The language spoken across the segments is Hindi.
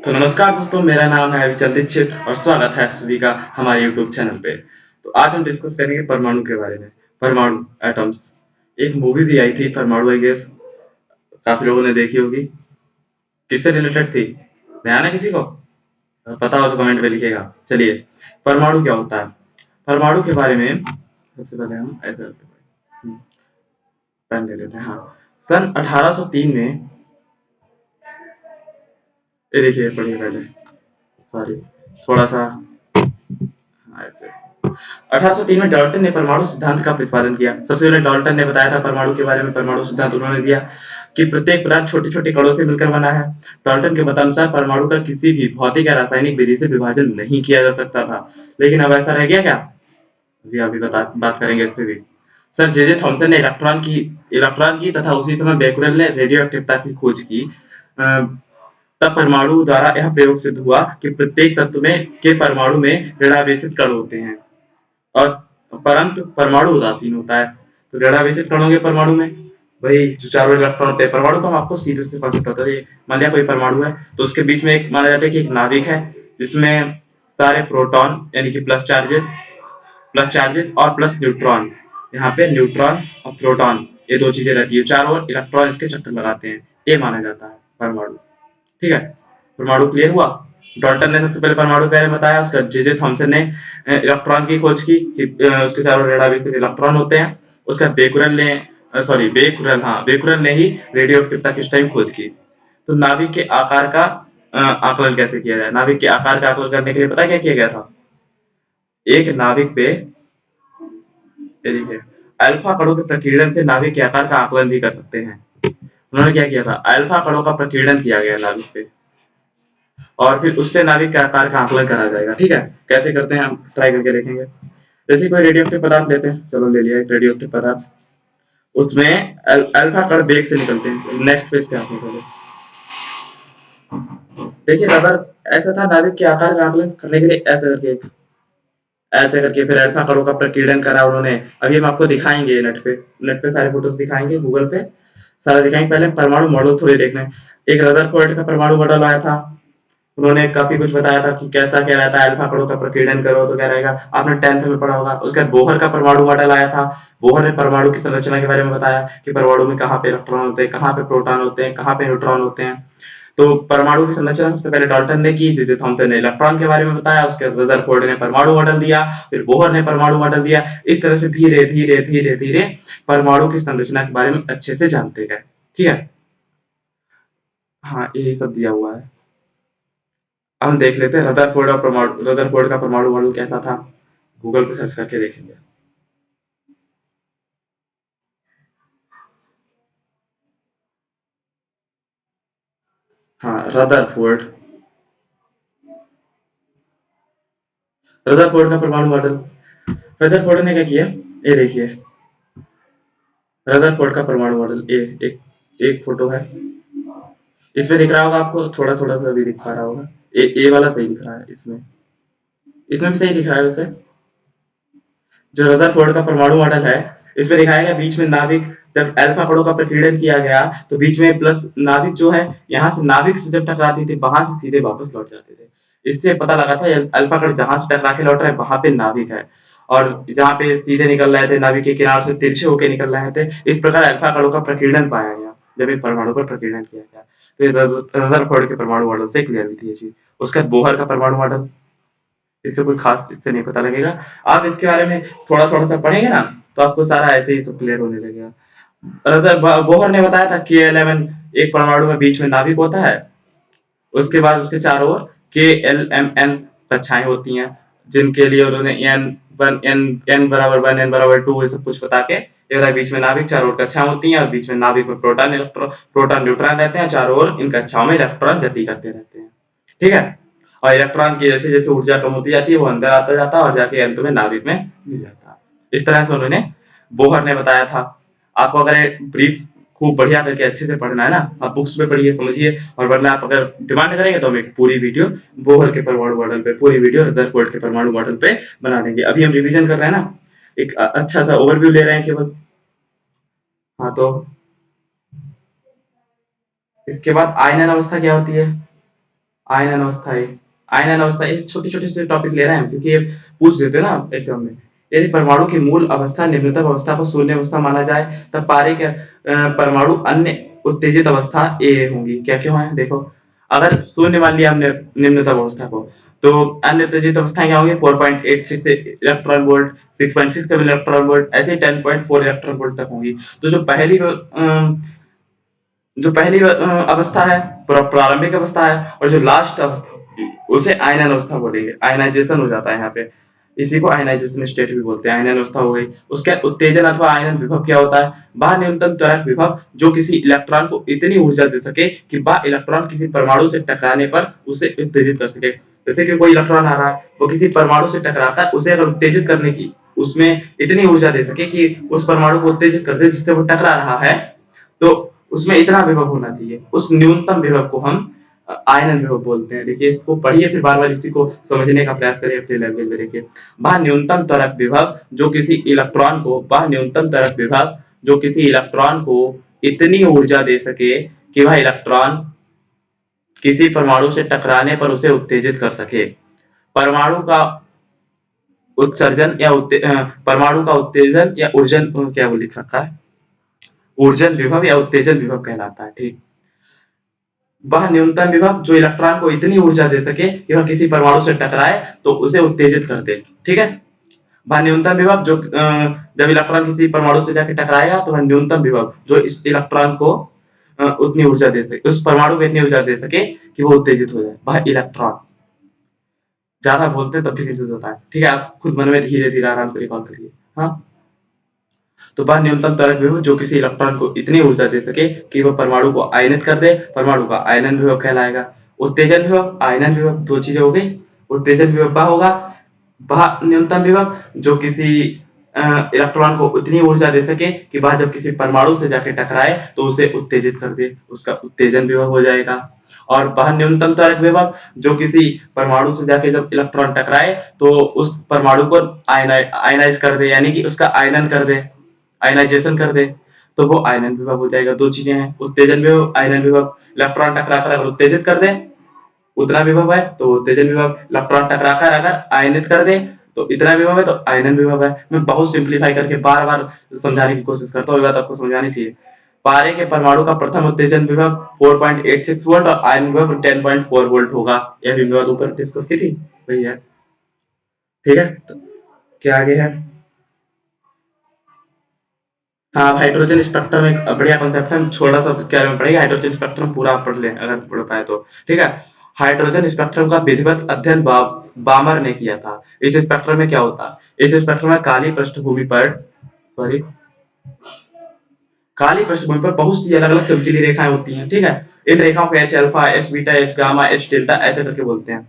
तो नमस्कार दोस्तों, मेरा नाम है अविचल दीक्षित और स्वागत है आप सभी का हमारे यूट्यूब चैनल पे। तो आज हम डिस्कस करेंगे परमाणु के बारे में। परमाणु एटम्स, एक मूवी भी आई थी परमाणु, आई गेस काफी लोगों ने देखी होगी। किससे रिलेटेड थी, ध्यान है किसी को? पता हो तो कमेंट में लिखिएगा। चलिए, परमाणु क्या होता है। परमाणु के बारे में सबसे पहले हम ऐसे पेन ले लेते हैं। हाँ, सन 1803 में, ये देखिए पढ़िए पहले, सॉरी थोड़ा सा, हाँ ऐसे। 1803 में डाल्टन ने परमाणु सिद्धांत का प्रतिपादन किया। सबसे पहले डाल्टन ने बताया था परमाणु के बारे में, परमाणु सिद्धांत उन्होंने दिया कि प्रत्येक पदार्थ छोटे छोटे कणों से मिलकर बना है। डाल्टन के मतानुसार परमाणु का किसी भी भौतिक या रासायनिक विधि से विभाजन नहीं किया जा सकता था। लेकिन अब ऐसा रह गया क्या? अभी बात करेंगे इस पे भी। सर जे थॉमसन ने इलेक्ट्रॉन की तथा उसी समय बेकुरेल ने रेडियो एक्टिविटी की खोज की। तब परमाणु द्वारा यह प्रयोग सिद्ध हुआ कि प्रत्येक तत्व में के परमाणु में ऋणावेशित कण होते हैं और परंतु परमाणु उदासीन होता है। तो ऋणावेशित कणों के परमाणु में वही जो चारों इलेक्ट्रॉन होते हैं। परमाणु को हम आपको सीधे से पता होता है। मान लिया कोई परमाणु है तो उसके बीच में एक माना जाता है कि एक नाभिक है जिसमें सारे प्रोटॉन यानी कि प्लस चार्जेस और प्लस न्यूट्रॉन, यहाँ पे न्यूट्रॉन और प्रोटॉन ये दो चीजें रहती है। चारों ओर इलेक्ट्रॉन इसके चक्कर लगाते हैं, ये माना जाता है परमाणु। ठीक है, परमाणु क्लियर हुआ। डॉल्टन ने सबसे पहले परमाणु के बारे में बताया। उसका जे थॉमसन ने इलेक्ट्रॉन की खोज की कि उसके चारों ऋणावेशित इलेक्ट्रॉन होते हैं। उसका बेकुरल ने ही रेडियो एक्टिविटी की उस टाइम खोज की। तो नाभिक के आकार का आकलन कैसे किया जाए? नाभिक के आकार का आकलन करने के लिए पता क्या किया गया था? एक नाभिक पे, ये देखिए, अल्फा कणों के प्रकीर्णन से नाभिक के आकार का आकलन भी कर सकते हैं। उन्होंने क्या किया था? अल्फा कणों का प्रकीर्णन किया गया नाभिक पे और फिर उससे नाभिक के आकार का आकलन करा जाएगा। ठीक है, कैसे करते हैं हम ट्राई करके देखेंगे। जैसे कोई रेडियोएक्टिव पदार्थ लेते हैं, चलो ले लिया एक रेडियोएक्टिव पदार्थ, उसमें अल्फा कण वेग से निकलते हैं। नेक्स्ट पेज पे आते हैं। देखिए अगर ऐसा था, नाभिक के आकार का आकलन करने के लिए ऐसे करके फिर अल्फा कणों का प्रकीर्णन करा उन्होंने। अभी हम आपको दिखाएंगे, नेट पे सारे फोटोज दिखाएंगे, गूगल पे सारा दिखाएंगे। पहले परमाणु मॉडल थोड़े देखना है। एक रदरफोर्ड का परमाणु मॉडल आया था, उन्होंने काफी कुछ बताया था कि कैसा क्या रहता है, अल्फा कणों का प्रकीर्णन करो तो क्या रहेगा, आपने 10th में पढ़ा होगा। उसके बाद बोहर का परमाणु मॉडल आया था। बोहर ने परमाणु की संरचना के बारे में बताया कि परमाणु में कहाँ पे इलेक्ट्रॉन होते हैं, कहाँ पे प्रोटॉन होते हैं, कहाँ पे न्यूट्रॉन होते हैं। तो परमाणु की संरचना सबसे पहले डाल्टन ने की, जे थॉमसन ने इलेक्ट्रॉन के बारे में बताया, उसके बाद रदरफोर्ड ने परमाणु मॉडल दिया, फिर बोहर ने परमाणु मॉडल दिया। इस तरह से धीरे धीरे धीरे धीरे परमाणु की संरचना के बारे में अच्छे से जानते गए। ठीक है, हाँ यही सब दिया हुआ है। हम देख लेते हैं रदरफोर्ड का परमाणु मॉडल कैसा था, गूगल पे सर्च करके देखेंगे। हाँ, रदरफोर्ड का परमाणु मॉडल। रदरफोर्ड ने क्या किया, ये देखिए रदरफोर्ड का परमाणु मॉडल। एक फोटो है, इसमें दिख रहा होगा आपको, थोड़ा थोड़ा सा भी दिख पा रहा होगा। ए वाला सही दिख रहा है, इसमें इसमें भी सही दिख रहा है वैसे। जो रदरफोर्ड का परमाणु मॉडल है, इसमें दिखाया गया बीच में नाभिक, जब अल्फा कणों का प्रकीर्णन किया गया तो बीच में प्लस नाभिक जो है, यहाँ से नाभिक से जब टकराती थी वहां से सीधे वापस लौट जाते थे। इससे पता लगा था अल्फा कण जहां से टकरा के लौट रहा है वहां पे नाभिक है, और जहाँ पे सीधे निकल रहे थे नाभिक के किनारे से तिरछे होकर निकल रहे थे। इस प्रकार अल्फा कणों का प्रकीर्णन पाया गया जब एक परमाणु पर प्रकीर्णन किया गया। तो ये रदरफोर्ड के परमाणु मॉडल से क्लियर हुई थी ये चीज। उसका बोहर का परमाणु मॉडल, इससे कोई खास इससे नहीं पता लगेगा। आप इसके बारे में थोड़ा थोड़ा सा पढ़ेंगे ना तो आपको सारा ऐसे ही सब क्लियर होने लगेगा। बोहर ने बताया था K11 एक परमाणु में बीच में नाभिक होता है, उसके बाद उसके चारों ओर KLMN कक्षाएं होती हैं, जिनके लिए उन्होंने n बराबर 1 n बराबर 2 ये सब कुछ बता के ये बीच में नाभिक, चारों ओर कक्षाएं होती हैं और बीच में नाभिक में प्रोटॉन न्यूट्रॉन रहते हैं। चारों ओर इन कक्षाओं में इलेक्ट्रॉन गति करते रहते हैं। ठीक है, और इलेक्ट्रॉन की जैसे जैसे ऊर्जा कम होती जाती है वो अंदर आता जाता है और जाके अंत में नाभिक में मिल जाता है। इस तरह से उन्होंने, बोहर ने बताया था। आपको अगर ब्रीफ खूब बढ़िया करके अच्छे से पढ़ना है ना, आप बुक्स में पढ़िए समझिए, और वरना आप अगर डिमांड करेंगे तो हम एक पूरी वीडियो बोहर के परमाणु मॉडल पे, पूरी वीडियो रदरफोर्ड के परमाणु मॉडल पे बना देंगे। अभी हम रिवीजन कर रहे हैं ना, एक अच्छा सा ओवरव्यू ले रहे हैं केवल। हाँ, तो इसके बाद आयनन अवस्था क्या होती है? आयनन अवस्था है। आयनन अवस्था, ये छोटे-छोटे से टॉपिक ले रहे हैं क्योंकि ये पूछ देते हैं ना एग्जाम में। यदि परमाणु की मूल अवस्था निम्नतम अवस्था को शून्य अवस्था माना जाए, तब पारे के परमाणु अन्य उत्तेजित अवस्था ए होंगी। क्या क्यों है देखो, अगर शून्य मान लिया हमने निम्नतम अवस्था को, तो अन्य उत्तेजित अवस्थाएं क्या होंगी? 4.86 इलेक्ट्रॉन वोल्ट, 6.67 इलेक्ट्रॉन वोल्ट, ऐसे 10.4 इलेक्ट्रॉन वोल्ट तक होंगी। तो जो पहली अवस्था है प्रारंभिक अवस्था है, और जो लास्ट अवस्था उसे आयनन अवस्था बोलेंगे। आयनाइजेशन हो जाता है यहाँ पे, इसी को आयनाइजेशन स्टेट भी बोलते हैं। आयनन अवस्था हो गई। उसका उत्तेजन अथवा आयनन विभव क्या होता है? वह न्यूनतम त्वरक विभव जो किसी इलेक्ट्रॉन को इतनी ऊर्जा दे सके कि वह इलेक्ट्रॉन किसी परमाणु से टकराने पर उसे उत्तेजित कर सके। जैसे कि कोई इलेक्ट्रॉन आ रहा है, वो किसी परमाणु से टकराता है, उसे अगर उत्तेजित करने की उसमें इतनी ऊर्जा दे सके कि उस परमाणु को उत्तेजित कर दे जिससे वो टकरा रहा है, तो उसमें इतना विभव होना चाहिए। उस न्यूनतम विभव को हम आयनन विभव बोलते हैं। देखिए इसको पढ़िए, फिर बार बार इसी को समझने का प्रयास करिए अपने लेवल में। देखिए वह न्यूनतम त्वरक विभव जो किसी इलेक्ट्रॉन को वह न्यूनतम त्वरक विभव जो किसी इलेक्ट्रॉन को इतनी ऊर्जा दे सके कि वह इलेक्ट्रॉन किसी परमाणु से टकराने पर उसे उत्तेजित कर सके। परमाणु का उत्सर्जन या परमाणु का उत्तेजन या ऊर्जन, क्या वो लिख रखा है, ऊर्जन विभव या उत्तेजन विभव कहलाता है। ठीक, वह न्यूनतम विभव जो इलेक्ट्रॉन को इतनी ऊर्जा दे सके कि वह किसी परमाणु से टकराए तो उसे उत्तेजित कर दे। ठीक है, वह न्यूनतम विभव जो जब इलेक्ट्रॉन किसी परमाणु से जाकर टकराएगा तो वह न्यूनतम विभव जो इस इलेक्ट्रॉन को उतनी ऊर्जा दे सके, उस परमाणु को इतनी ऊर्जा दे सके कि वो उत्तेजित हो जाए, वह इलेक्ट्रॉन। ज्यादा बोलते हैं तब भी कंफ्यूज होता है। ठीक है, आप खुद मन में धीरे धीरे आराम से रिकॉल करिए। हाँ, तो वह न्यूनतम त्वरक विभव जो किसी इलेक्ट्रॉन को इतनी ऊर्जा दे सके कि वह परमाणु को आयनित कर दे, परमाणु का आयनन विभव कहलाएगा। उत्तेजन विभव, आयनन विभव, दो चीजें हो गई। उत्तेजन विभव वह होगा, वह न्यूनतम विभव जो किसी इलेक्ट्रॉन को उतनी ऊर्जा दे सके कि वह जब किसी परमाणु से जाके टकराए तो उसे उत्तेजित कर दे, उसका उत्तेजन विभव हो जाएगा। और वह न्यूनतम त्वरक विभव जो किसी परमाणु से जाके जब इलेक्ट्रॉन टकराए तो उस परमाणु को आयनाइज कर दे, यानी कि उसका आयनन कर दे, आयनाइजेशन कर दे, तो वो आयनन विभव हो जाएगा। दो चीजें हैं, उत्तेजन विभव, आयनन विभव। इलेक्ट्रॉन टकराकर अगर उत्तेजित कर दे उतना विभव है तो उत्तेजन विभव, इलेक्ट्रॉन टकराकर अगर आयनित कर दे तो इतना विभव है तो आयनन विभव है। मैं बहुत सिंप्लीफाई करके बार बार समझाने की कोशिश करता हूँ, ये बात आपको समझानी चाहिए। पारे के परमाणु का प्रथम उत्तेजन विभव 4.86 वोल्ट और आयन विभव 10.4 वोल्ट होगा। यह भी बात ऊपर डिस्कस की थी, वही है। ठीक है, तो क्या आगे है? हाँ, हाइड्रोजन स्पेक्ट्रम एक बढ़िया कॉन्सेप्ट है, छोटा सा इसके बारे में पढ़ेगा। हाइड्रोजन स्पेक्ट्रम पूरा पढ़ ले अगर पढ़ पाए तो। ठीक है, हाइड्रोजन स्पेक्ट्रम का विधिवत अध्ययन बामर ने किया था। इस स्पेक्ट्रम में क्या होता है? इस स्पेक्ट्रम में काली पृष्ठभूमि पर काली पृष्ठभूमि पर बहुत सी अलग अलग चमकीली रेखाएं होती हैं। ठीक है, इन रेखाओं को H alpha, H beta, H gamma, H delta ऐसे करके बोलते हैं।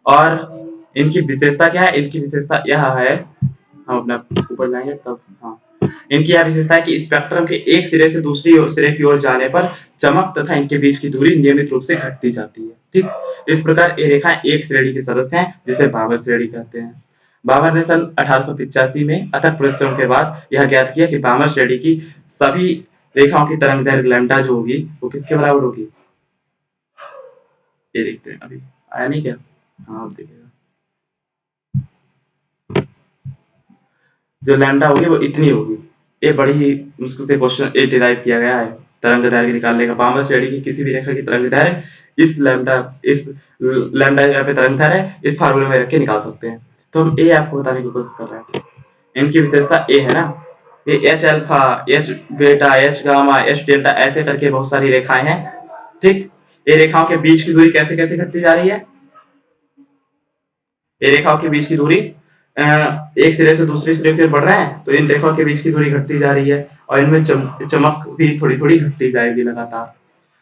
और इनकी विशेषता क्या है? इनकी विशेषता यह है, हम अपना ऊपर जाएंगे तब। हाँ, इनकी यह विशेषता है कि स्पेक्ट्रम के एक सिरे से दूसरी सिरे की ओर जाने पर चमक तथा इनके बीच की दूरी नियमित रूप से घटती जाती है। ठीक, इस प्रकार ये रेखाएं एक श्रेणी के सदस्य हैं जिसे बाबर श्रेणी कहते हैं। बाबर ने सन 1885 में अथक परिश्रम के बाद यह ज्ञात किया कि बाबर श्रेणी की सभी रेखाओं की तरंग दैर्घ्य लैम्डा जो होगी वो किसके बराबर होगी? ये देखते हैं, अभी आया नहीं क्या? हाँ, अब देखिएगा, जो लैम्डा होगी वो इतनी होगी। ये बड़ी ही मुश्किल से क्वेश्चन ये डिराइव किया गया है तरंग दैर्घ्य निकालने का। बामर श्रेणी की किसी भी रेखा की तरंग दैर्घ्य इस लैम्डा यहाँ पे तरंग दैर्घ्य इस फार्मूले में रख के निकाल सकते हैं। तो हम ए आपको बताने की कोशिश कर रहे हैं। इनकी विशेषता ए है ना, ये H alpha, H beta, H gamma, H delta ऐसे करके बहुत सारी रेखाएं हैं। ठीक, ये रेखाओं के बीच की दूरी कैसे कैसे घटती जा रही है? ये रेखाओं के बीच की दूरी एक सिरे से दूसरे सिरे की ओर बढ़ रहे हैं, तो इन रेखाओं के बीच की दूरी घटती जा रही है और इनमें चमक भी थोड़ी थोड़ी घटती जाएगी लगातार,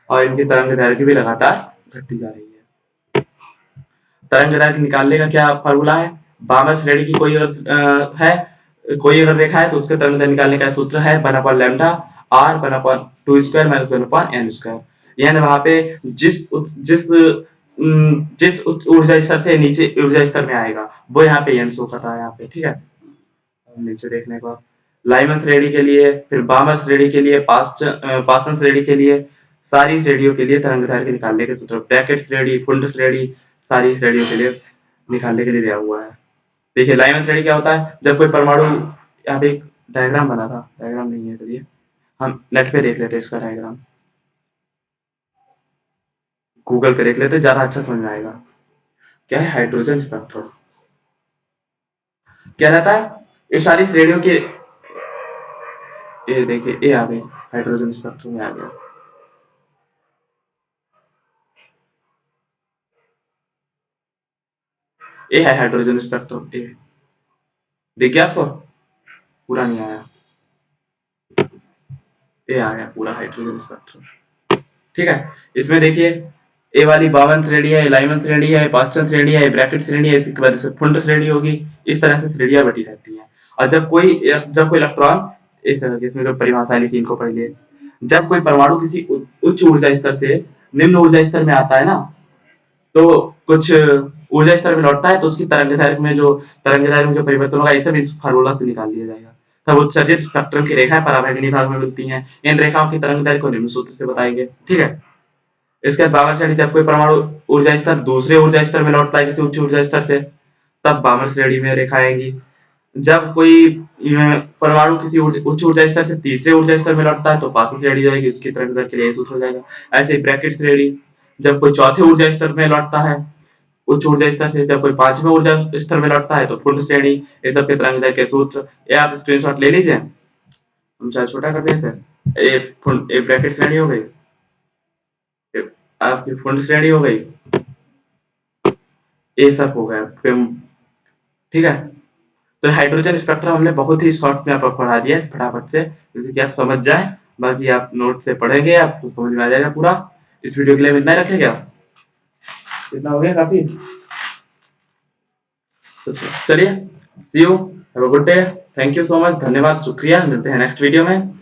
और इनकी तरंग दैर्घ्य भी लगातार घटती जा रही है। तरंग दैर्घ्य निकालने का क्या फॉर्मूला है? बामर श्रेणी की कोई अगर रेखा है तो उसके तरंग दैर्घ्य निकालने का सूत्र है 1/λ r 1/2² - 1/n²। यानी वहां पे जिस जिस जिस ऊर्जा स्तर से नीचे ऊर्जा स्तर में आएगा वो यहाँ पे n शो कर रहा है यहाँ पे। ठीक है, नीचे देखने को लाइमन श्रेणी के लिए, फिर बामर श्रेणी के लिए, पास्टन श्रेणी के लिए सारी श्रेणियों के लिए तरंगदैर्घ्य निकालने के सूत्र, ब्रैकेट श्रेणी, फुंड श्रेणी, सारी श्रेणियों के लिए निकालने के लिए दिया हुआ है। देखिए लाइमन श्रेणी क्या होता है, जब कोई परमाणु, यहाँ पे एक डायग्राम बना था, डायग्राम नहीं है, चलिए हम नेट पे देख लेते हैं इसका डायग्राम, गूगल पे देख लेते हैं, ज्यादा अच्छा समझ में आएगा। क्या है हाइड्रोजन स्पेक्ट्रम, क्या रहता है, ये सारी श्रेणियों के, ये देखिए ये आ गई, हाइड्रोजन स्पेक्ट्रम में आ गया, ये है हाइड्रोजन स्पेक्ट्रम, ये देखिए आपको पूरा नहीं आया, ये आ गया पूरा हाइड्रोजन स्पेक्ट्रम। ठीक है, इसमें देखिए ए वाली 52 श्रेणी है, लाइमन श्रेणी है, पास्टन श्रेणी है, ब्रैकेट श्रेणी है, इसके बाद से फुंड श्रेणी होगी। इस तरह से श्रेणियां बटी रहती हैं। और जब कोई इलेक्ट्रॉन, इस तरह की इसमें जो परिभाषा लिखी इनको पढ़िए, जब कोई परमाणु किसी उच्च ऊर्जा स्तर से निम्न ऊर्जा स्तर में आता है ना, तो कुछ ऊर्जा स्तर में लौटता है, तो उसकी तरंग दैर्घ्य में जो परिवर्तन होगा, ये सब इस फार्मूला से निकाल लिया जाएगा। तब उत्सर्जित स्पेक्ट्रम की रेखाएं पराबैंगनी भाग में मिलती हैं। इन रेखाओं की तरंग दैर्घ्य को निम्न सूत्र से बताएंगे। ठीक है, इसके बाद बामर श्रेणी, जब कोई परमाणु ऊर्जा स्तर दूसरे ऊर्जा स्तर में लौटता है किसी उच्च ऊर्जा स्तर से, तब बामर श्रेणी में रेखा आएंगी। जब कोई परमाणु किसी उच्च ऊर्जा स्तर से तीसरे ऊर्जा स्तर में लौटता है, तो पास्टन श्रेणी जाएगी, उसकी तरंग दैर्घ्य के लिए सूत्र हो जाएगा। ऐसे ही ब्रैकेट श्रेणी, जब कोई चौथे ऊर्जा स्तर में लौटता है उच्च ऊर्जा स्तर से, जब कोई पांचवें ऊर्जा स्तर में लौटता है, तो फुंड श्रेणी, ये सब के तरंग दैर्घ्य के सूत्र, ये आप स्क्रीनशॉट ले लीजिए, हम चाहे छोटा कर दें इसे। ये ब्रैकेट श्रेणी हो गई, आपकी फुंड श्रेणी हो गई, ये सब हो गया। ठीक है, तो हाइड्रोजन स्पेक्ट्रम हमने बहुत ही शॉर्ट में आपको पढ़ा दिया है फटाफट से, जैसे कि आप समझ जाएं। बाकी आप नोट से पढ़ेंगे, आपको समझ में आ जाएगा पूरा। इस वीडियो के लिए इतना ही रखेंगे आप, इतना हो गया काफी। तो चलिए, see you, have a good day, thank you so much, धन्यवाद, शुक्रिया, मिलते हैं नेक्स्ट वीडियो में।